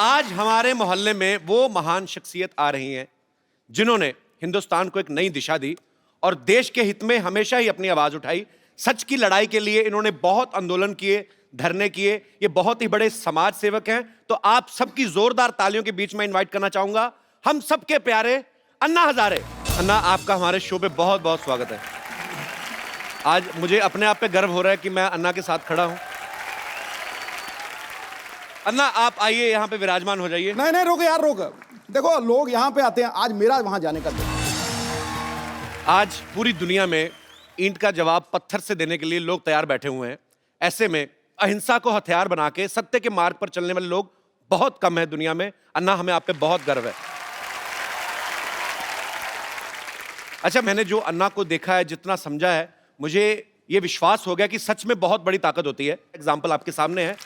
आज हमारे मोहल्ले में वो महान शख्सियत आ रही हैं जिन्होंने हिंदुस्तान को एक नई दिशा दी और देश के हित में हमेशा ही अपनी आवाज उठाई। सच की लड़ाई के लिए इन्होंने बहुत आंदोलन किए, धरने किए। ये बहुत ही बड़े समाज सेवक हैं। तो आप सबकी जोरदार तालियों के बीच में इनवाइट करना चाहूंगा हम सबके प्यारे अन्ना हजारे। अन्ना, आपका हमारे शो पे बहुत बहुत स्वागत है। आज मुझे अपने आप पे गर्व हो रहा है कि मैं अन्ना के साथ खड़ा हूं। अन्ना, आप आइए, यहाँ पे विराजमान हो जाइए। नहीं नहीं, रोक यार, रोक। देखो, लोग यहाँ पे आते हैं, आज मेरा वहां जाने का दिन। आज पूरी दुनिया में ईंट का जवाब पत्थर से देने के लिए लोग तैयार बैठे हुए हैं। ऐसे में अहिंसा को हथियार बना के सत्य के मार्ग पर चलने वाले लोग बहुत कम है दुनिया में। अन्ना, हमें आप पे बहुत गर्व है। अच्छा, मैंने जो अन्ना को देखा है, जितना समझा है, मुझे ये विश्वास हो गया कि सच में बहुत बड़ी ताकत होती है। एग्जाम्पल आपके सामने है।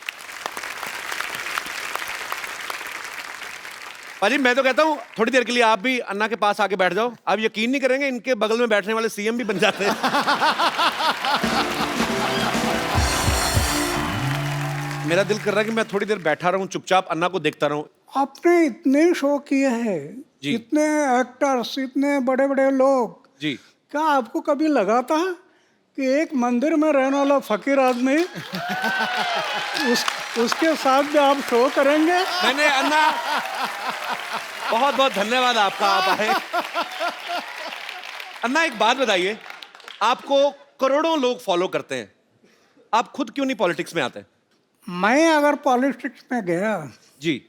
पाजी, मैं तो कहता हूं थोड़ी देर के लिए आप भी अन्ना के पास आके बैठ जाओ। आप यकीन नहीं करेंगे, इनके बगल में बैठने वाले सीएम भी बन जाते हैं। मेरा दिल कर रहा है कि मैं थोड़ी देर बैठा रहूं, चुपचाप अन्ना को देखता रहूं। आपने इतने शो किए हैं, इतने एक्टर्स, इतने बड़े बड़े लोग जी, क्या आपको कभी लगा था कि एक मंदिर में रहने वाला फकीर आदमी उसके साथ भी आप शो करेंगे? मैंने अन्ना, बहुत बहुत धन्यवाद आपका, आप आए। अन्ना, एक बात बताइए, आपको करोड़ों लोग फॉलो करते हैं, आप खुद क्यों नहीं पॉलिटिक्स में आते? मैं अगर पॉलिटिक्स में गया जी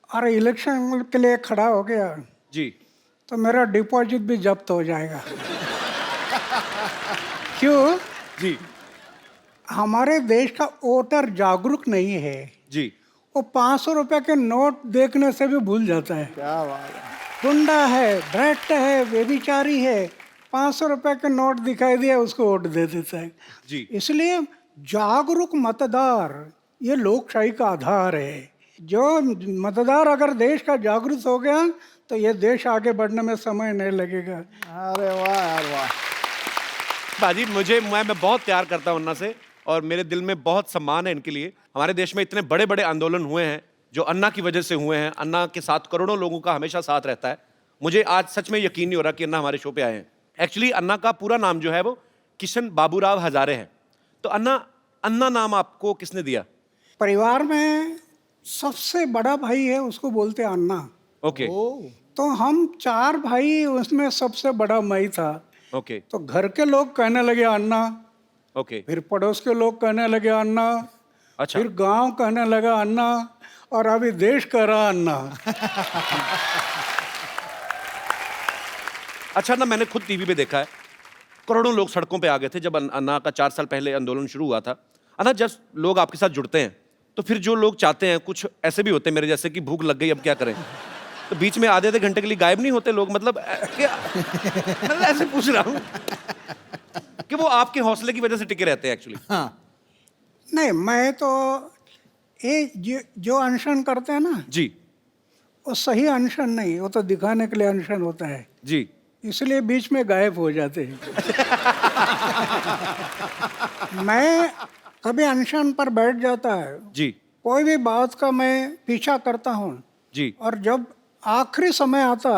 और इलेक्शन के लिए खड़ा हो गया जी, तो मेरा डिपॉजिट भी जब्त हो जाएगा। क्यों? जी हमारे देश का वोटर जागरूक नहीं है। जी, वो 500 रुपए के नोट देखने से भी भूल जाता है। क्या बात है। गुंडा है, भ्रष्ट है, व्यभिचारी है, 500 रुपए के नोट दिखाई दिया उसको वोट दे देता है। जी, इसलिए जागरूक मतदार ये लोकशाही का आधार है। जो मतदार अगर देश का जागरूक हो गया तो ये देश आगे बढ़ने में समय नहीं लगेगा। अरे वाह यार, वाह। बाजी, मैं बहुत प्यार करता हूं अन्ना से और मेरे दिल में बहुत सम्मान है इनके लिए। हमारे देश में इतने बड़े बड़े आंदोलन हुए हैं जो अन्ना की वजह से हुए हैं। अन्ना के साथ करोड़ों लोगों का हमेशा साथ रहता है। मुझे आज सच में यकीन नहीं हो रहा कि अन्ना हमारे शो पे आए हैं। एक्चुअली अन्ना का पूरा नाम जो है वो किशन बाबूराव हजारे है। तो अन्ना नाम आपको किसने दिया? परिवार में सबसे बड़ा भाई है, उसको बोलते हैं अन्ना। ओके तो हम 4 भाई, उसमें सबसे बड़ा मैं ही था। ओके तो घर के लोग कहने लगे अन्ना, ओके, फिर पड़ोस के लोग कहने लगे अन्ना, अच्छा, फिर गांव कहने लगा अन्ना, और अभी देश कह रहा अन्ना। अच्छा ना, मैंने खुद टीवी पे देखा है, करोड़ों लोग सड़कों पे आ गए थे जब अन्ना का 4 साल पहले आंदोलन शुरू हुआ था। अन्ना, जब लोग आपके साथ जुड़ते हैं तो फिर जो लोग चाहते हैं, कुछ ऐसे भी होते हैं मेरे जैसे कि भूख लग गई अब क्या करें, तो बीच में आधे घंटे के लिए गायब नहीं होते लोग? मतलब क्या, मतलब ऐसे पूछ रहा हूँ कि वो आपके हौसले की वजह से टिके रहते हैं एक्चुअली। हाँ। नहीं, मैं तो ये जो अनशन करते हैं ना, जी वो सही अनशन नहीं, वो तो दिखाने के लिए अनशन होता है, जी, इसलिए बीच में गायब हो जाते हैं। मैं कभी अनशन पर बैठ जाता है, जी कोई भी बात का मैं पीछा करता हूँ, जी, और जब आखिरी समय आता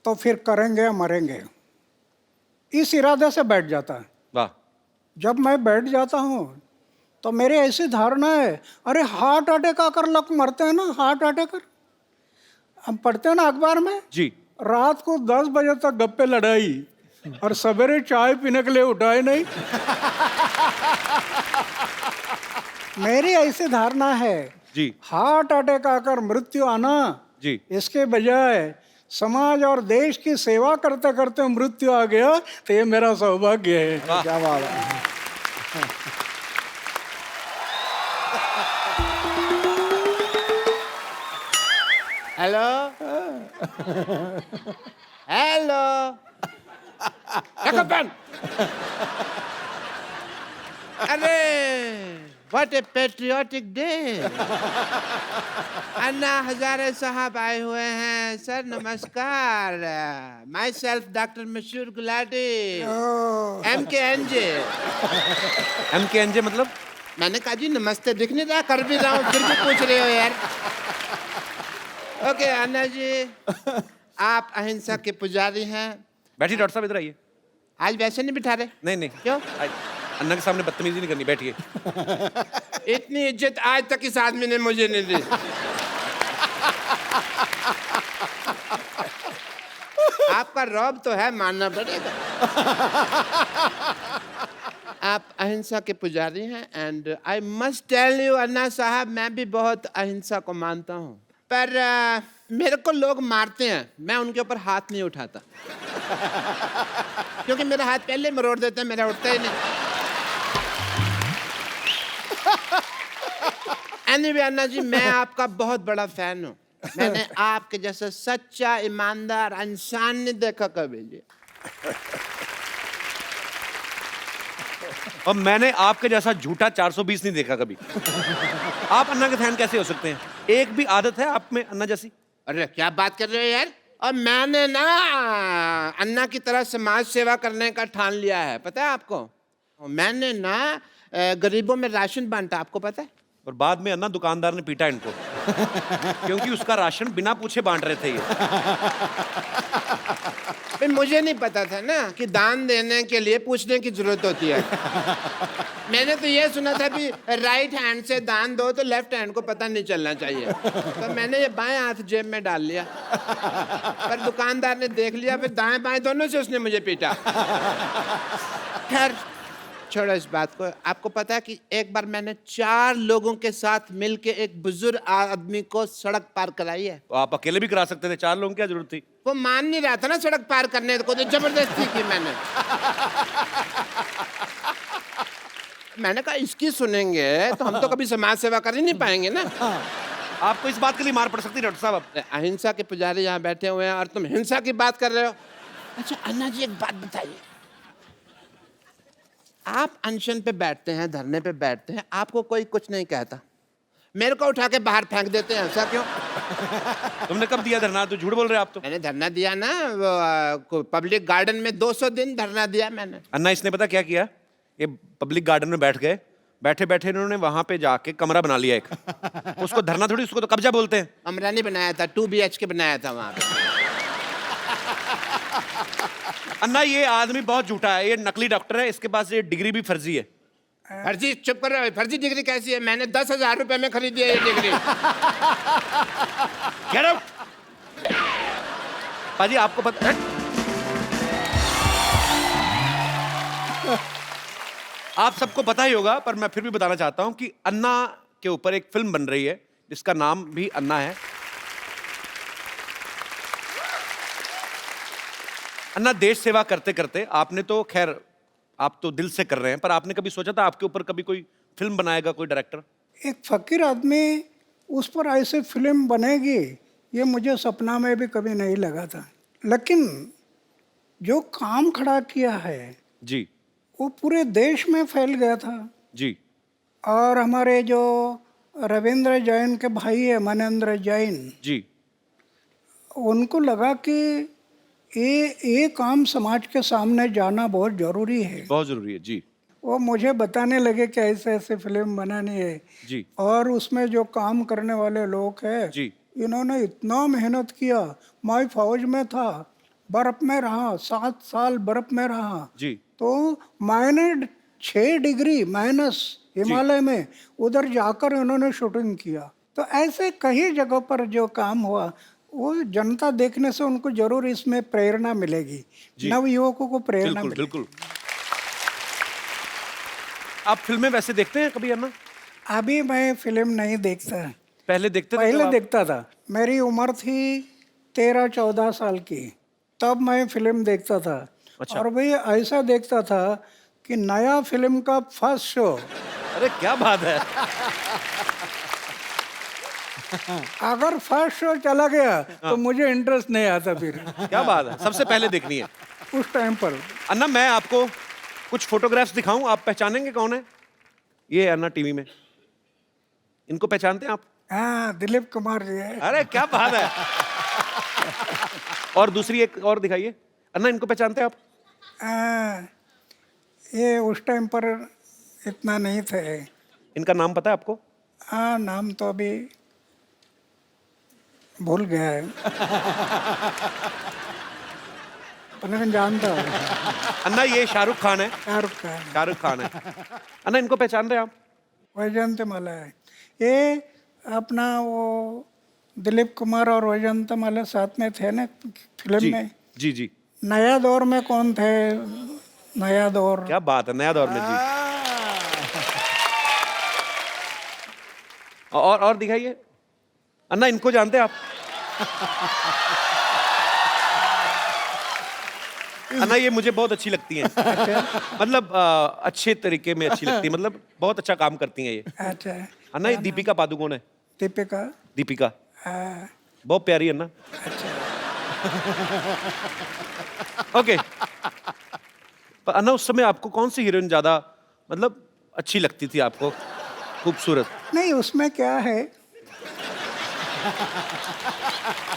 तो फिर करेंगे मरेंगे, इस इरादे से बैठ जाता है। वाह, जब मैं बैठ जाता हूँ तो मेरी ऐसी धारणा है, अरे हार्ट अटैक आकर लोग मरते हैं ना, हार्ट अटैक। हम पढ़ते हैं ना अखबार में, जी, रात को 10 बजे तक गप्पे लड़ाई और सवेरे चाय पीने के लिए उठाए नहीं। मेरी ऐसी धारणा है, जी हार्ट अटैक आकर मृत्यु आना, जी, इसके बजाय समाज और देश की सेवा करते करते मृत्यु आ गया तो ये मेरा सौभाग्य है। क्या बात है। हेलो हेलो अरे what A patriotic day. Anna Hazare साहब आए हुए हैं। सर नमस्कार। माई सेल्फ डॉक्टर मशहूर गुलाटी, MKNJ। MKNJ मतलब? मैंने कहा जी नमस्ते, दिख नहीं रहा, कर भी रहा हूँ, फिर भी पूछ रहे हो यार। ओके अन्ना जी, आप अहिंसा के पुजारी हैं। बैठिए डॉक्टर साहब, इधर आइए। आज वैसे नहीं बिठा रहे? नहीं नहीं, क्यों? अन्ना के सामने बदतमीजी नहीं करनी, बैठिए। इतनी इज्जत आज तक इस आदमी ने मुझे नहीं दी। आपका रौब तो है, मानना पड़ेगा। आप अहिंसा के पुजारी हैं and I must tell you Anna साहब, मैं भी बहुत अहिंसा को मानता हूँ, पर मेरे को लोग मारते हैं, मैं उनके ऊपर हाथ नहीं उठाता। क्योंकि मेरा हाथ पहले मरोड़ देते हैं, मेरा उठता ही नहीं। एनीवे अन्ना जी, मैं आपका बहुत बड़ा फैन हूँ। मैंने आपके जैसा सच्चा ईमानदार इंसान नहीं देखा कभी जी। और मैंने आपके जैसा झूठा 420 नहीं देखा कभी। आप अन्ना के फैन कैसे हो सकते हैं? एक भी आदत है आप में अन्ना जैसी? अरे क्या बात कर रहे हो यार? और मैंने ना अन्ना की तरह समाज सेवा करने का ठान लिया है, पता है आपको? मैंने ना गरीबों में राशन बांटा, आपको पता है? और बाद में अन्ना दुकानदार ने पीटा इनको क्योंकि उसका राशन बिना पूछे बांट रहे थे ये। भाई मुझे नहीं पता था ना कि दान देने के लिए पूछने की जरूरत होती है। मैंने तो ये सुना था कि राइट हैंड से दान दो तो लेफ्ट हैंड को पता नहीं चलना चाहिए, तो मैंने ये बाएं हाथ जेब में डाल लिया। पर दुकानदार ने देख लिया, फिर दाएं बाएं दोनों से उसने मुझे पीटा। खैर छोड़ो इस बात को। आपको पता है कि एक बार मैंने 4 लोगों के साथ मिलके एक बुजुर्ग आदमी को सड़क पार कराई है। तो आप अकेले भी करा सकते थे, 4 लोगों की क्या जरूरत थी? वो मान नहीं रहा था ना सड़क पार करने को, तो जबरदस्ती की मैंने। मैंने कहा इसकी सुनेंगे तो हम तो कभी समाज सेवा कर ही नहीं पाएंगे ना। आपको इस बात के लिए मार पड़ सकती है डॉक्टर साहब। अब अहिंसा के पुजारी यहाँ बैठे हुए हैं और तुम हिंसा की बात कर रहे हो। अच्छा अन्ना जी, एक बात बताइए, आप अनशन पे बैठते हैं, धरने पे बैठते हैं, आपको कोई कुछ नहीं कहता, मेरे को उठा के बाहर फेंक देते हैं, ऐसा क्यों? तुमने कब दिया धरना? तो झूठ बोल रहे हो आप तो। मैंने धरना दिया ना, वो पब्लिक गार्डन में 200 दिन धरना दिया मैंने। अन्ना इसने पता क्या किया? ये पब्लिक गार्डन में बैठ गए, बैठे बैठे इन्होंने वहां पे जाके कमरा बना लिया एक। उसको धरना थोड़ी, उसको तो कब्जा बोलते हैं। कमरा नहीं बनाया था, 2 BHK बनाया था वहां पे। अन्ना ये आदमी बहुत झूठा है, ये नकली डॉक्टर है, इसके पास ये डिग्री भी फर्जी है। फर्जी? चुप कर रहे हो, फर्जी डिग्री कैसी है? मैंने 10,000 रुपए में खरीदी है ये डिग्री। Get out! पाजी आपको पता है? आप सबको पता ही होगा, पर मैं फिर भी बताना चाहता हूं कि अन्ना के ऊपर एक फिल्म बन रही है जिसका नाम भी अन्ना है। अन्ना देश सेवा करते करते आपने तो खैर आप तो दिल से कर रहे हैं, पर आपने कभी सोचा था आपके ऊपर कभी कोई फिल्म बनाएगा कोई डायरेक्टर? एक फकीर आदमी उस पर ऐसे फिल्म बनेगी ये मुझे सपना में भी कभी नहीं लगा था। लेकिन जो काम खड़ा किया है जी वो पूरे देश में फैल गया था। जी। और हमारे जो रविंद्र जैन के भाई है मनेंद्र जैन जी उनको लगा कि ये काम समाज के सामने जाना बहुत ज़रूरी है। बहुत जरूरी है। जी वो मुझे बताने लगे कि ऐसे ऐसे फिल्म बनानी है जी और उसमें जो काम करने वाले लोग हैं जी इन्होंने इतना मेहनत किया। मैं फौज में था, बर्फ में रहा, 7 साल बर्फ में रहा, जी तो मैंने 6 डिग्री माइनस हिमालय में उधर जाकर इन्होंने शूटिंग किया। तो ऐसे कई जगहों पर जो काम हुआ वो जनता देखने से उनको जरूर इसमें प्रेरणा मिलेगी, नव युवकों को प्रेरणा बिल्कुल मिलेगी। बिल्कुल। आप फिल्में वैसे देखते हैं कभी अन्ना? अभी मैं फिल्म नहीं देखता, पहले देखते थे? पहले तो देखता था। मेरी उम्र थी 13-14 साल की, तब मैं फिल्म देखता था। अच्छा। और भाई ऐसा देखता था कि नया फिल्म का फर्स्ट शो, अरे क्या बात है। अगर फर्स्ट शो चला गया तो मुझे इंटरेस्ट नहीं आता फिर। क्या बात है, सबसे पहले देखनी है उस टाइम पर अन्ना। मैं आपको कुछ फोटोग्राफ्स दिखाऊं, आप पहचानेंगे कौन है? ये अन्ना टीवी में, इनको पहचानते हैं आप? हाँ, दिलीप कुमार जी है। अरे क्या बात है। और दूसरी एक और दिखाइए अन्ना, इनको पहचानते हैं आप? ये उस टाइम पर इतना नहीं थे। इनका नाम पता है आपको? हाँ, नाम तो अभी भूल गया है पर लेकिन जानता हूँ अन्ना ये शाहरुख खान है। शाहरुख खान शाहरुख खान है। अन्ना इनको पहचान रहे आप? वैजयंतीमाला है ये अपना वो दिलीप कुमार और वैजयंतीमाला साथ में थे ना फिल्म जी में। जी जी। नया दौर में कौन थे? नया दौर क्या बात है, नया दौर में जी। और दिखाइए। अन्ना इनको जानते हैं आप? अन्ना ये मुझे बहुत अच्छी लगती हैं। मतलब अच्छे तरीके में अच्छी लगती है, मतलब बहुत अच्छा काम करती हैं ये। अच्छा अन्ना ये दीपिका पादुकोण है। दीपिका दीपिका हाँ, बहुत प्यारी है अन्ना। अच्छा ओके। पर अन्ना उस समय आपको कौन सी हीरोइन ज्यादा मतलब अच्छी लगती थी आपको, खूबसूरत? नहीं उसमें क्या है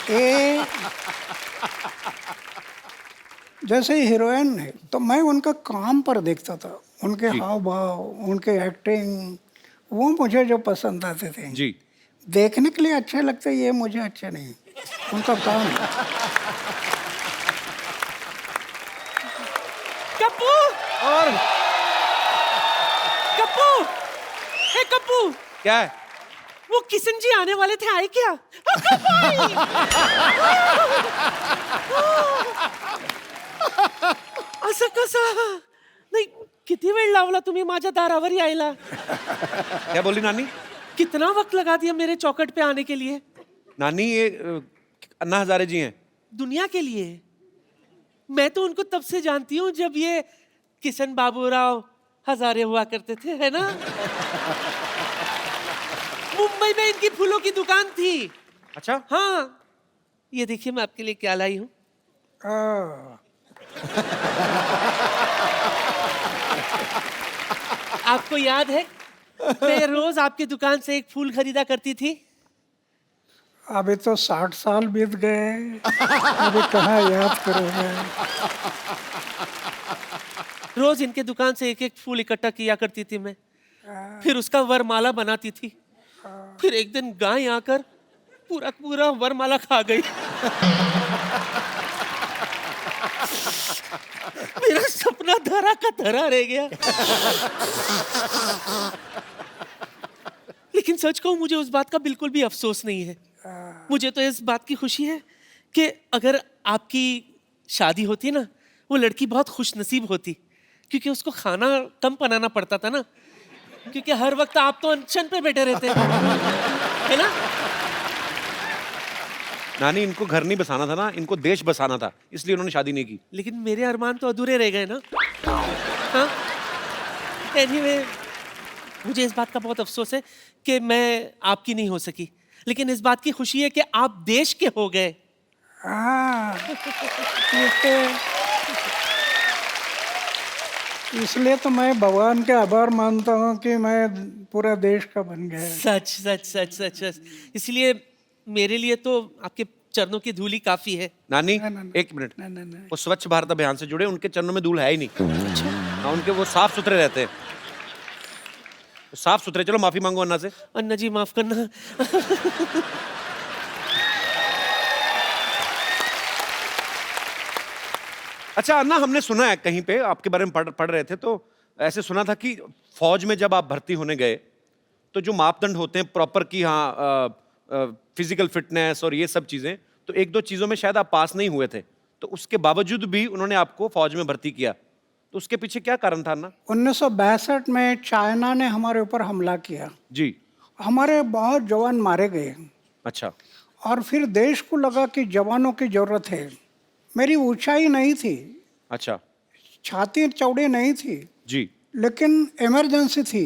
ये जैसे हीरोइन है तो मैं उनका काम पर देखता था, उनके हाव भाव उनके एक्टिंग वो मुझे जो पसंद आते थे। जी। देखने के लिए अच्छे लगते ये मुझे अच्छे नहीं, उनका काम है। कप्पू और कप्पू हे कप्पू क्या है? वो किशन जी आने वाले थे, आए क्या? असं कसं? नाही किती वेळ लावला तुम्ही माझ्या दारावर यायला? क्या बोली नानी? कितना वक्त लगा दिया मेरे चौखट पे आने के लिए? नानी ये अन्ना हजारे जी हैं। दुनिया के लिए। मैं तो उनको तब से जानती हूँ जब ये किशन बाबूराव हजारे हुआ करते थे, है ना? मुंबई में इनकी फूलों की दुकान थी। अच्छा। हाँ, ये देखिए मैं आपके लिए क्या लाई हूँ। हाँ, आपको याद है मैं रोज आपकी दुकान से एक फूल खरीदा करती थी? अभी तो 60 साल बीत गए, अभी कहाँ याद करोगे? रोज इनके दुकान से एक एक फूल इकट्ठा किया करती थी मैं, फिर उसका वरमाला बनाती थी। फिर एक दिन गाय आकर पूरा पूरा वरमाला खा गई। मेरा सपना धरा का धरा रह गया। लेकिन सच कहूं मुझे उस बात का बिल्कुल भी अफसोस नहीं है। मुझे तो इस बात की खुशी है कि अगर आपकी शादी होती ना, वो लड़की बहुत खुशनसीब होती, क्योंकि उसको खाना कम बनाना पड़ता था ना, क्योंकि हर वक्त आप तो अनशन पे बैठे रहते है ना? नानी इनको घर नहीं बसाना था ना, इनको देश बसाना था, इसलिए उन्होंने शादी नहीं की। लेकिन मेरे अरमान तो अधूरे रह गए ना। हाँ? Anyway, मुझे इस बात का बहुत अफसोस है कि मैं आपकी नहीं हो सकी, लेकिन इस बात की खुशी है कि आप देश के हो गए। हाँ, इसलिए तो मैं भगवान के आभार मानता हूँ कि मैं पूरा देश का बन गया। सच सच सच सच सच। इसलिए मेरे लिए तो आपके चरणों की धूली काफी है। नानी ना, ना। एक मिनट, नहीं नहीं नहीं, वो स्वच्छ भारत अभियान से जुड़े, उनके चरणों में धूल है ही नहीं। हाँ, उनके वो साफ सुथरे रहते हैं, साफ सुथरे। चलो माफी मांगो अन्ना से। अन्ना जी माफ करना। अच्छा अन्ना, हमने सुना है कहीं पे आपके बारे में पढ़ रहे थे, तो ऐसे सुना था कि फौज में जब आप भर्ती होने गए तो जो मापदंड होते हैं प्रॉपर की, हाँ फिजिकल फिटनेस और ये सब चीजें, तो एक दो चीजों में शायद आप पास नहीं हुए थे, तो उसके बावजूद भी उन्होंने आपको फौज में भर्ती किया, तो उसके पीछे क्या कारण था अन्ना? 1962 में चाइना ने हमारे ऊपर हमला किया, जी। हमारे बहुत जवान मारे गए, अच्छा। और फिर देश को लगा कि जवानों की जरूरत है। मेरी ऊंचाई नहीं थी, अच्छा। छाती चौड़ी नहीं थी, जी। लेकिन इमरजेंसी थी,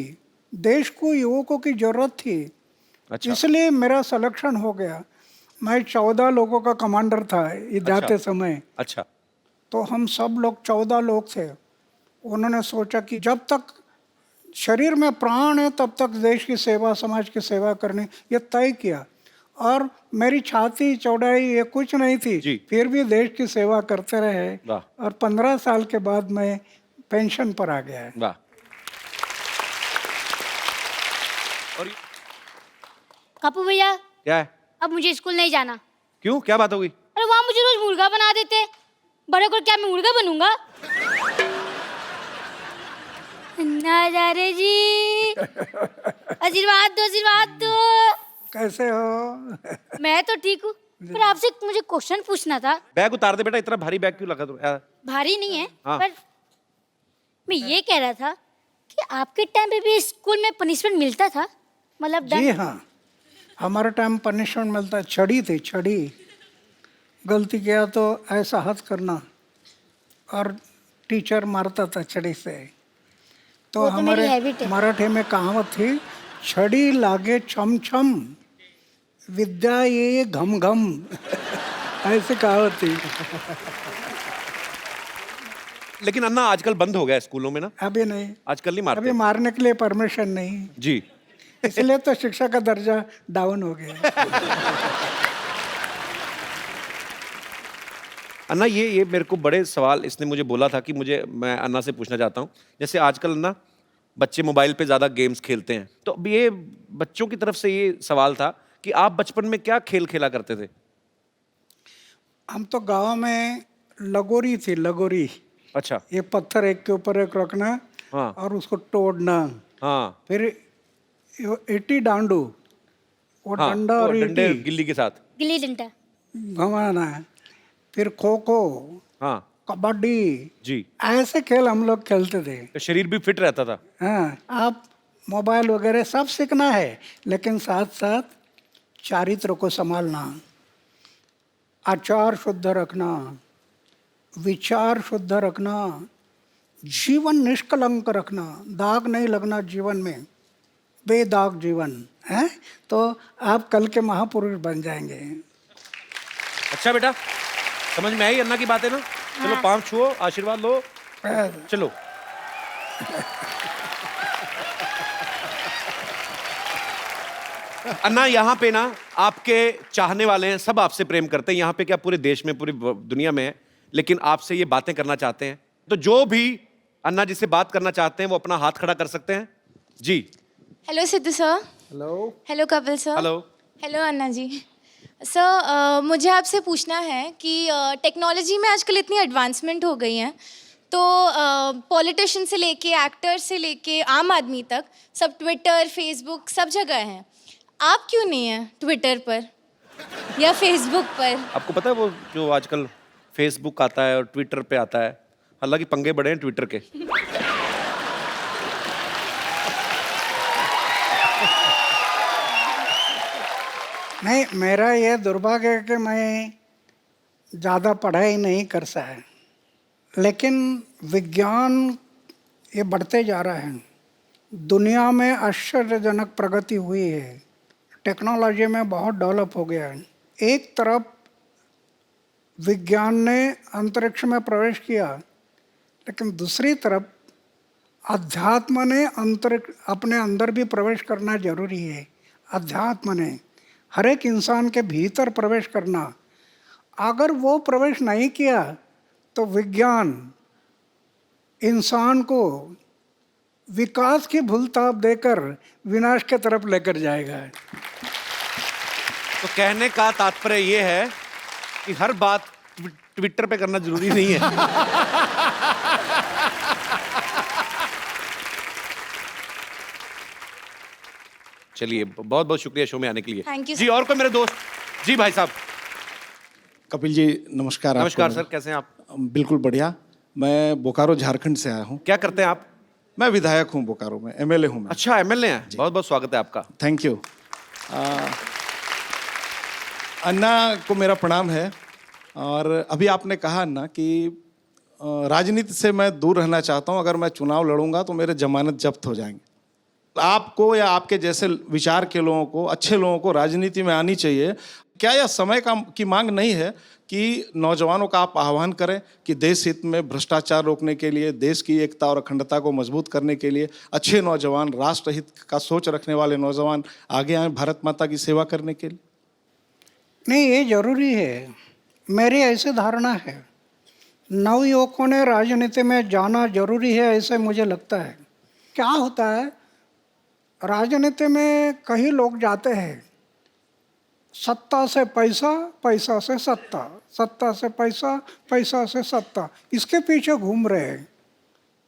देश को युवकों की जरूरत थी। अच्छा। इसलिए मेरा सिलेक्शन हो गया। मैं 14 लोगों का कमांडर था ये जाते समय। अच्छा। तो हम सब लोग 14 लोग थे। उन्होंने सोचा कि जब तक शरीर में प्राण है तब तक देश की सेवा, समाज की सेवा करनी, ये तय किया। और मेरी छाती चौड़ाई ये कुछ नहीं थी, जी। फिर भी देश की सेवा करते रहे, वाह। और 15 साल के बाद मैं पेंशन पर आ गया है। वाह। और कपूर भैया क्या है? अब मुझे स्कूल नहीं जाना। क्यों, क्या बात हो गई? अरे वहाँ मुझे रोज मुर्गा बना देते, बड़े को क्या मैं मुर्गा बनूंगा? अन्ना हजारे जी, आशीर्वाद दो। कैसे हो? मैं तो ठीक हूँ, पर आपसे मुझे क्वेश्चन पूछना था। बैग उतार दे बेटा, इतना भारी बैग क्यों लगा तुम? भारी नहीं है, हाँ। पर मैं ये कह रहा था कि आपके टाइम पे भी स्कूल में पनिशमेंट मिलता था, मतलब जी हाँ, हमारे टाइम पनिशमेंट मिलता, छड़ी थी, छड़ी। गलती किया तो ऐसा हाथ करना और टीचर मारता था छड़ी से। तो वो तो मेरी हमारे हैबिट है। मराठी में कहावत थी, छड़ी लागे छम छम, विद्या ये घम घम। ऐसी कहावत थी। लेकिन अन्ना आजकल बंद हो गया है स्कूलों में ना, अभी नहीं, आजकल नहीं अभी मारते। मारने के लिए परमिशन नहीं, जी। इसलिए तो शिक्षा का दर्जा डाउन हो गया। अन्ना ये मेरे को बड़े सवाल इसने मुझे बोला था कि मैं अन्ना से पूछना चाहता हूँ, जैसे आजकल ना बच्चे मोबाइल पे ज़्यादा गेम्स खेलते हैं, तो अब ये बच्चों की तरफ से ये सवाल था कि आप बचपन में क्या खेल खेला करते थे? हम तो गांव में लगोरी थी, लगोरी। अच्छा। ये पत्थर एक के ऊपर एक रखना हाँ। और उसको तोड़ना, हाँ फिर ईटी डांडू, वो हाँ, डंडा वो और डंडे ईटी गिल्ली के साथ। गिल्ली डंडा। घुमाना है, फिर खो खो, हाँ कबड्डी, जी। ऐसे खेल हम लोग खेलते थे। तो शरीर भी फिट रहता था। हाँ, आप मोबाइल वगैरह सब सीखना है, लेकिन साथ साथ चारित्र को संभालना, आचार शुद्ध रखना, विचार शुद्ध रखना, जीवन निष्कलंक रखना, दाग नहीं लगना जीवन में, बेदाग जीवन है, तो आप कल के महापुरुष बन जाएंगे। अच्छा बेटा, समझ में आई अन्ना की बातें ना? चलो पाँव छुओ, आशीर्वाद लो, चलो। अन्ना यहाँ पे ना आपके चाहने वाले हैं, सब आपसे प्रेम करते हैं, यहाँ पे क्या पूरे देश में, पूरी दुनिया में है, लेकिन आपसे ये बातें करना चाहते हैं। तो जो भी अन्ना जी से बात करना चाहते हैं वो अपना हाथ खड़ा कर सकते हैं जी। Hello Sidhu sir. Hello. Hello Kapil sir. Hello. Hello Anna ji. Sir मुझे आपसे पूछना है कि टेक्नोलॉजी में आजकल इतनी एडवांसमेंट हो गई है, तो पॉलिटिशियन से लेके एक्टर से लेके आम आदमी तक सब ट्विटर फेसबुक सब जगह हैं। आप क्यों नहीं हैं ट्विटर पर या फेसबुक पर? आपको पता है वो जो आजकल फेसबुक आता है और ट्विटर पे आता है, हालांकि पंगे बड़े हैं ट्विटर के। नहीं, मेरा ये दुर्भाग्य है कि मैं ज़्यादा पढ़ाई नहीं कर सका, लेकिन विज्ञान ये बढ़ते जा रहा है, दुनिया में आश्चर्यजनक प्रगति हुई है, टेक्नोलॉजी में बहुत डेवलप हो गया है। एक तरफ विज्ञान ने अंतरिक्ष में प्रवेश किया, लेकिन दूसरी तरफ अध्यात्म ने अंतरिक्ष अपने अंदर भी प्रवेश करना जरूरी है। अध्यात्म ने हर एक इंसान के भीतर प्रवेश करना, अगर वो प्रवेश नहीं किया तो विज्ञान इंसान को विकास की भूलताप देकर विनाश की तरफ लेकर जाएगा। तो कहने का तात्पर्य ये है कि हर बात ट्विटर पे करना जरूरी नहीं है। चलिए, बहुत बहुत शुक्रिया शो में आने के लिए। Thank you, ji. sir. और कोई मेरे दोस्त? जी भाई साहब। कपिल जी नमस्कार। नमस्कार आपको। सर, कैसे हैं आप? बिल्कुल बढ़िया। मैं बोकारो झारखंड से आया हूँ। क्या करते हैं आप? मैं विधायक हूँ बोकारो में, एमएलए हूँ मैं। अच्छा, एमएलए हैं। बहुत बहुत स्वागत है आपका। Thank you. अन्ना को मेरा प्रणाम है। और अभी आपने कहा अन्ना कि राजनीति से मैं दूर रहना चाहता हूँ, अगर मैं चुनाव लड़ूंगा तो मेरे जमानत जब्त हो जाएंगे। आपको या आपके जैसे विचार के लोगों को, अच्छे लोगों को राजनीति में आनी चाहिए। क्या यह समय की मांग नहीं है कि नौजवानों का आप आह्वान करें कि देश हित में भ्रष्टाचार रोकने के लिए, देश की एकता और अखंडता को मजबूत करने के लिए अच्छे नौजवान, राष्ट्रहित का सोच रखने वाले नौजवान आगे आए भारत माता की सेवा करने के लिए? नहीं, ये जरूरी है, मेरी ऐसी धारणा है। नवयुवकों ने राजनीति में जाना जरूरी है, ऐसे मुझे लगता है। क्या होता है, राजनीति में कई लोग जाते हैं, सत्ता से पैसा, पैसा से सत्ता, सत्ता से पैसा, पैसा से सत्ता, इसके पीछे घूम रहे हैं।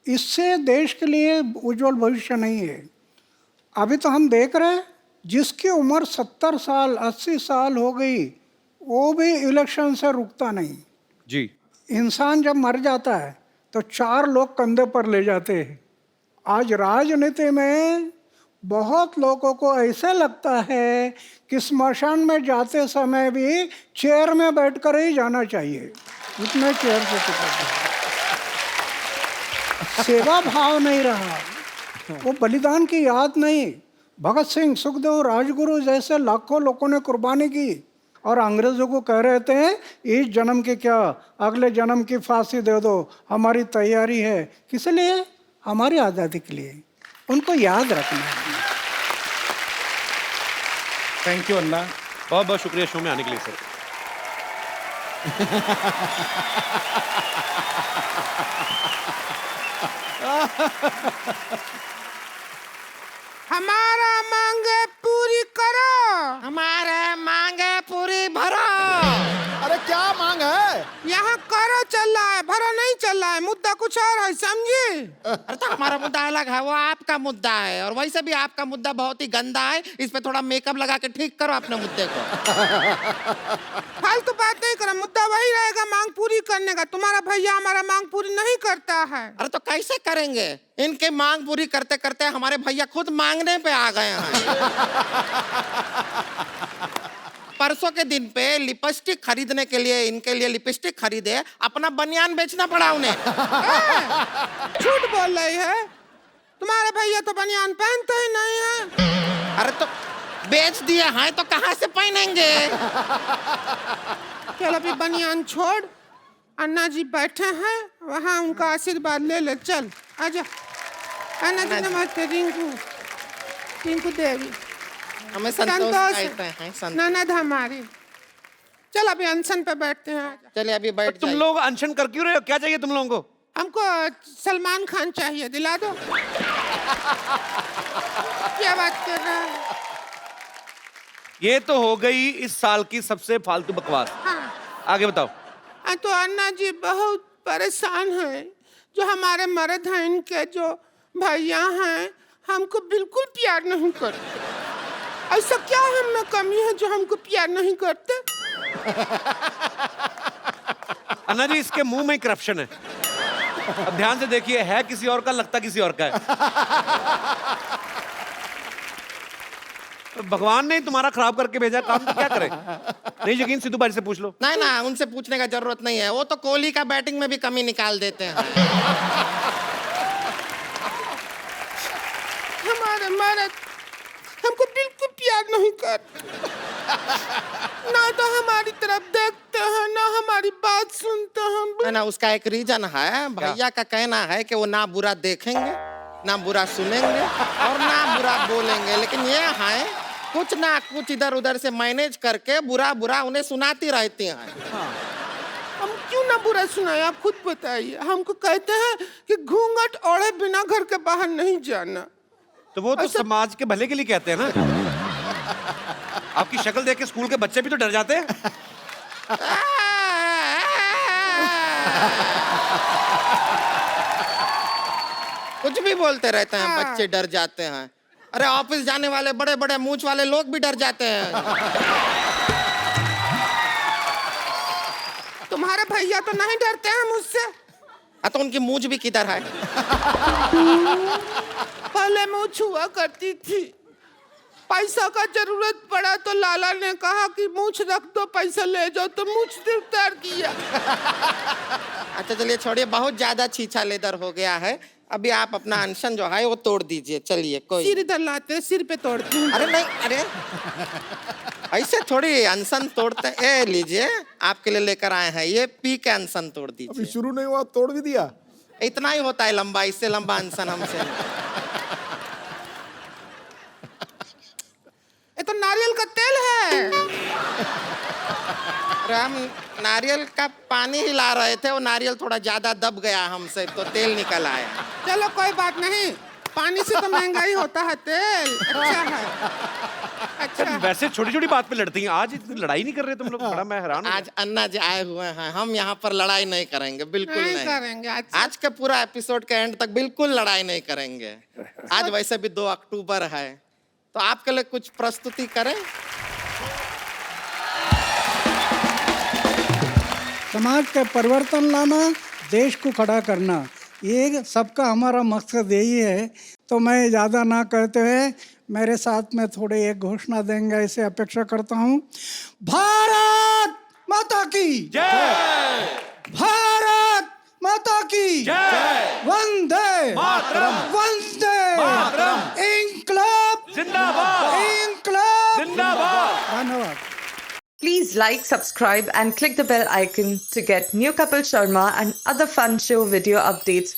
इससे देश के लिए उज्जवल भविष्य नहीं है। अभी तो हम देख रहे हैं जिसकी उम्र 70 साल 80 साल हो गई वो भी इलेक्शन से रुकता नहीं। जी। इंसान जब मर जाता है तो 4 लोग कंधे पर ले जाते हैं। आज राजनीति में बहुत लोगों को ऐसे लगता है कि स्मशान में जाते समय भी चेयर में बैठकर ही जाना चाहिए, इतने चेयर से चिपक गए। सेवा भाव नहीं रहा, वो बलिदान की याद नहीं। भगत सिंह, सुखदेव, राजगुरु जैसे लाखों लोगों ने कुर्बानी की और अंग्रेजों को कह रहे थे इस जन्म की क्या, अगले जन्म की फांसी दे दो, हमारी तैयारी है। किस लिए? हमारी आज़ादी के लिए। उनको याद रखना है। थैंक यू अन्ना। बहुत बहुत शुक्रिया शो में आने के लिए सर। हमारा मांगे पूरी करो, हमारे मांगे पूरी भरो। अरे क्या मांग है? यहाँ करो चल रहा है, भरो नहीं चल रहा है। मुद्दा कुछ और है, समझे? अरे तो हमारा मुद्दा अलग है, वो आपका मुद्दा है, और वैसे भी आपका मुद्दा बहुत ही गंदा है। इस पे थोड़ा मेकअप लगा के ठीक करो अपने मुद्दे को। फालतू बात नहीं करो, मुद्दा वही रहेगा मांग पूरी करने का। तुम्हारा भैया हमारा मांग पूरी नहीं करता है। अरे तो कैसे करेंगे? इनके मांग पूरी करते करते हमारे भैया खुद मांगने पे आ गए हैं। परसों के दिन पे लिपस्टिक खरीदने के लिए इनके लिए लिपस्टिक खरीदे, अपना बनियान बेचना पड़ा उन्हें। झूठ बोल रही है, तुम्हारे भैया तो बनियान पहनते ही नहीं है। अरे तो बेच दिए हैं तो कहाँ से पहनेंगे? चल अभी बनियान छोड़, अन्ना जी बैठे हैं वहाँ, उनका आशीर्वाद ले ले। चल आजा। अन्ना जी नमस्ते। रिंकू, रिंकू देवी, हमें संतोष कहते हैं, संतोष। ननद हमारी। चल अभी अनशन पे बैठते हैं। आजा। चलिए अभी बैठ तुम जाइए। लोग अनशन कर क्यों रहे हो? क्या चाहिए तुम लोगों को? हमको सलमान खान चाहिए, दिला दो। क्या बात कर रहा है? ये तो हो गई इस साल की सबसे फालतू बकवास। हाँ। आगे बताओ। तो अन्ना जी बहुत परेशान हैं। जो हमारे मर्द हैं, इनके जो भैया हैं, हमको बिल्कुल प्यार नहीं करते। ऐसा क्या हम में कमी है जो हमको प्यार नहीं करते? अन्ना जी इसके मुंह में करप्शन है। अब ध्यान से देखिए, है किसी और का, लगता किसी और का है। भगवान ने तुम्हारा खराब करके भेजा काम, तो क्या करें? नहीं यकीन सिद्धू भाई से पूछ लो। नहीं ना, उनसे पूछने का जरूरत नहीं है, वो तो कोहली का बैटिंग में भी कमी निकाल देते हैं। हमारे मर्द हमको बिल्कुल प्यार नहीं करते। ना तो हमारी तरफ देखते हैं, ना हमारी बात सुनते हैं। ना उसका एक रीजन है, भैया का कहना है कि वो ना बुरा देखेंगे, ना बुरा सुनेंगे और ना बुरा बोलेंगे, लेकिन ये है कुछ ना कुछ इधर उधर से मैनेज करके बुरा बुरा उन्हें सुनाती रहती हैं। हम क्यों ना बुरा सुनाए, आप खुद बताइए। हमको कहते हैं कि घूंघट ओढ़े बिना घर के बाहर नहीं जाना। तो वो तो समाज के भले के लिए कहते हैं ना। आपकी शक्ल देख के स्कूल के बच्चे भी तो डर जाते हैं। कुछ भी बोलते रहते हैं, बच्चे डर जाते हैं। अरे ऑफिस जाने वाले बड़े बड़े मूंछ वाले लोग भी डर जाते हैं। तुम्हारे भैया तो नहीं डरते हैं मुझसे। तो उनकी मूंछ भी किधर है? पहले मूंछ हुआ करती थी, पैसा का जरूरत पड़ा तो लाला ने कहा कि मूंछ रख दो, पैसा ले जाओ, तो मूंछ उतार दिया। अच्छा चलिए छोड़िए, बहुत ज्यादा छीछा लेदर हो गया है। अभी आप अपना अनशन जो है वो तोड़ दीजिए। चलिए कोई सिर इधर लाते, सिर पे तोड़ती हूँ। अरे नहीं, अरे ऐसे थोड़ी अनशन तोड़ते। ए लीजिए, आपके लिए लेकर आए हैं, ये पी के अनशन तोड़ अभी दीजिए। शुरू नहीं हुआ तोड़ भी दिया। इतना ही होता है लंबा, इससे लंबा अनशन हमसे। ये तो नारियल का तेल है। अरे हम नारियल का पानी हिला रहे थे, वो नारियल थोड़ा ज्यादा दब गया हमसे, तो तेल निकल आया। चलो कोई बात नहीं, पानी से तो महंगा ही होता है तेल। अच्छा है, अच्छा वैसे छोटी छोटी बात पे लड़ती हैं, आज इतनी लड़ाई नहीं कर रहे तुम लोग, बड़ा मैं हैरान हूं। आज अन्ना जी आए हुए हैं, हम यहाँ पर लड़ाई नहीं करेंगे, बिल्कुल नहीं नहीं करेंगे, अच्छा। आज के पूरा एपिसोड के एंड तक बिल्कुल लड़ाई नहीं करेंगे। आज वैसे भी 2 अक्टूबर है, तो आपके लिए कुछ प्रस्तुति करें। समाज का परिवर्तन लाना, देश को खड़ा करना, ये सबका हमारा मकसद यही है। तो मैं ज़्यादा ना कहते हुए मेरे साथ में थोड़े एक घोषणा देंगे ऐसे अपेक्षा करता हूँ। भारत माता की जय, भारत माता की जय, वंदे मातरम, वंदे मातरम, इंकलाब जिंदाबाद, इंकलाब जिंदाबाद। धन्यवाद। Please like, subscribe and click the bell icon to get new Kapil Sharma and other fun show video updates